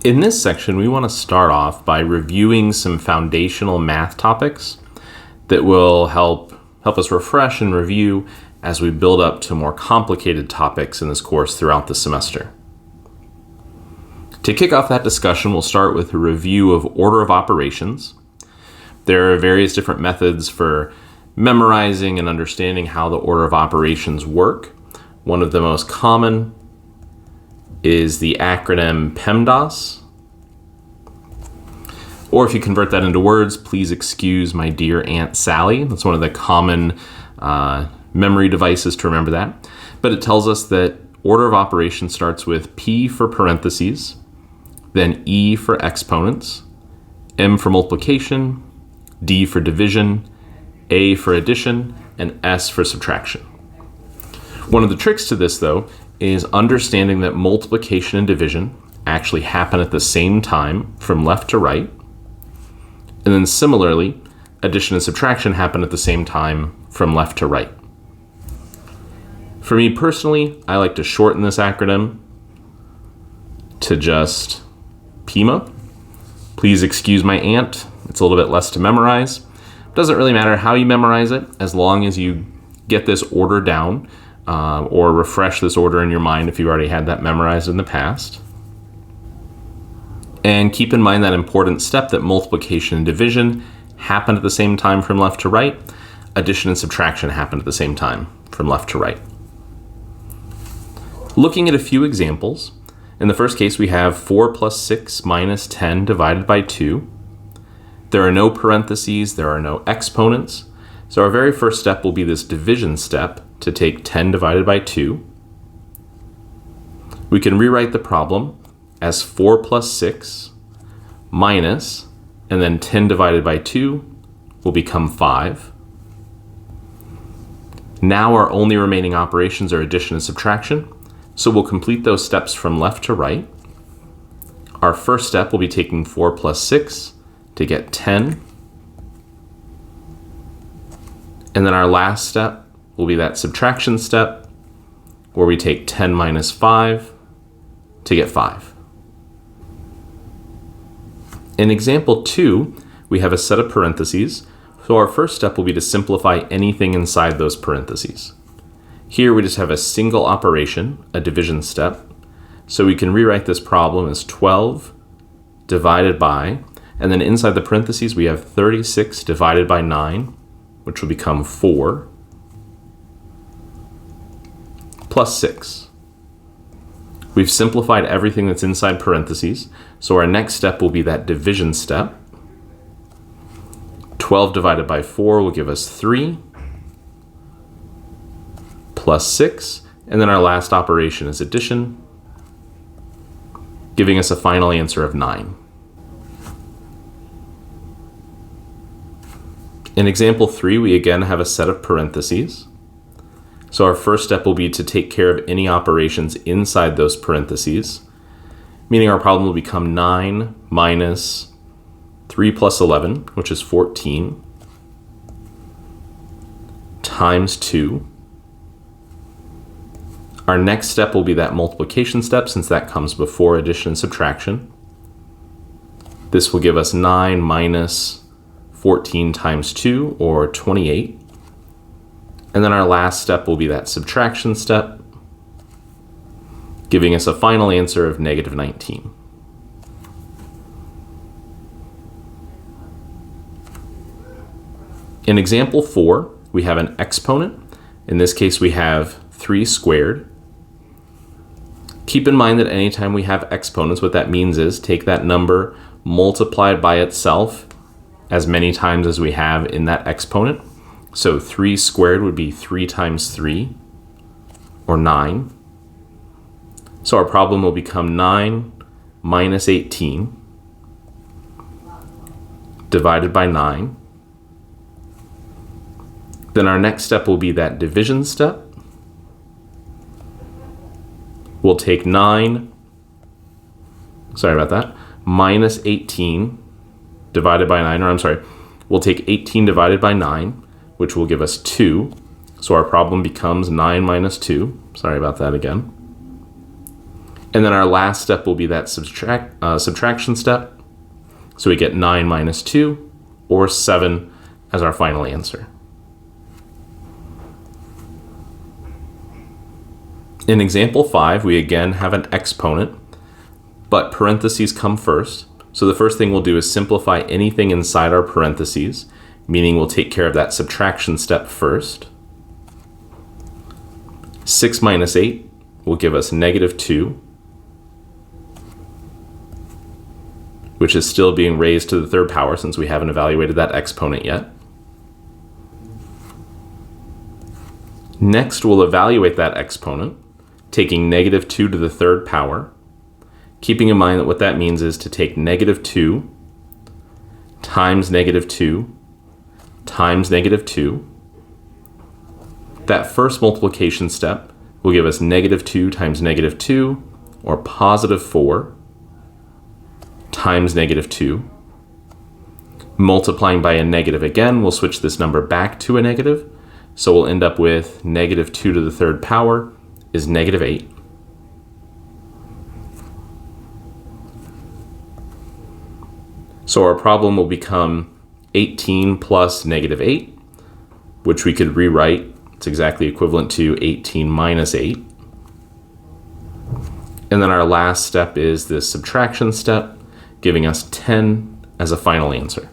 In this section, we want to start off by reviewing some foundational math topics that will help us refresh and review as we build up to more complicated topics in this course throughout the semester. To kick off that discussion, we'll start with a review of order of operations. There are various different methods for memorizing and understanding how the order of operations work. One of the most common is the acronym PEMDAS. Or if you convert that into words, please excuse my dear Aunt Sally. That's one of the common memory devices to remember that. But it tells us that order of operations starts with P for parentheses, then E for exponents, M for multiplication, D for division, A for addition, and S for subtraction. One of the tricks to this, though, is understanding that multiplication and division actually happen at the same time from left to right. And then similarly, addition and subtraction happen at the same time from left to right. For me personally, I like to shorten this acronym to just PIMA. Please excuse my aunt. It's a little bit less to memorize. Doesn't really matter how you memorize it, as long as you get this order down or refresh this order in your mind if you already had that memorized in the past. And keep in mind that important step that multiplication and division happen at the same time from left to right. Addition and subtraction happen at the same time from left to right. Looking at a few examples, in the first case we have 4 plus 6 minus 10 divided by 2. There are no parentheses, there are no exponents. So our very first step will be this division step to take 10 divided by 2. We can rewrite the problem as 4 plus 6 minus, and then 10 divided by 2 will become 5. Now our only remaining operations are addition and subtraction, so we'll complete those steps from left to right. Our first step will be taking 4 plus 6 to get 10. And then our last step will be that subtraction step where we take 10 minus 5 to get 5. In example 2, we have a set of parentheses, so our first step will be to simplify anything inside those parentheses. Here we just have a single operation, a division step, so we can rewrite this problem as 12 divided by, and then inside the parentheses we have 36 divided by 9, which will become 4, plus 6. We've simplified everything that's inside parentheses, so our next step will be that division step. 12 divided by 4 will give us 3, plus 6, and then our last operation is addition, giving us a final answer of 9. In example 3, we again have a set of parentheses. So our first step will be to take care of any operations inside those parentheses, meaning our problem will become 9 minus 3 plus 11, which is 14, times 2. Our next step will be that multiplication step, since that comes before addition and subtraction. This will give us 9 minus 14 times 2, or 28. And then our last step will be that subtraction step, giving us a final answer of negative 19. In example 4, we have an exponent. In this case, we have 3 squared. Keep in mind that anytime we have exponents, what that means is take that number multiplied by itself as many times as we have in that exponent. So 3 squared would be 3 times 3, or 9. So our problem will become 9 minus 18 divided by 9. Then our next step will be that division step. We'll take 9, minus 18 divided by 9, or I'm sorry, we'll take 18 divided by 9, which will give us 2. So our problem becomes 9 minus 2. Sorry about that again. And then our last step will be that subtraction step. So we get 9 minus 2, or 7, as our final answer. In example 5, we again have an exponent, but parentheses come first. So the first thing we'll do is simplify anything inside our parentheses, meaning we'll take care of that subtraction step first. 6 minus 8 will give us negative 2, which is still being raised to the third power since we haven't evaluated that exponent yet. Next, we'll evaluate that exponent, taking negative 2 to the third power, keeping in mind that what that means is to take negative 2 times negative 2 times negative 2. That first multiplication step will give us negative 2 times negative 2, or positive 4, times negative 2. Multiplying by a negative again, we'll switch this number back to a negative. So we'll end up with negative 2 to the third power is negative 8. So our problem will become 18 plus negative 8, which we could rewrite. It's exactly equivalent to 18 minus 8. And then our last step is this subtraction step, giving us 10 as a final answer.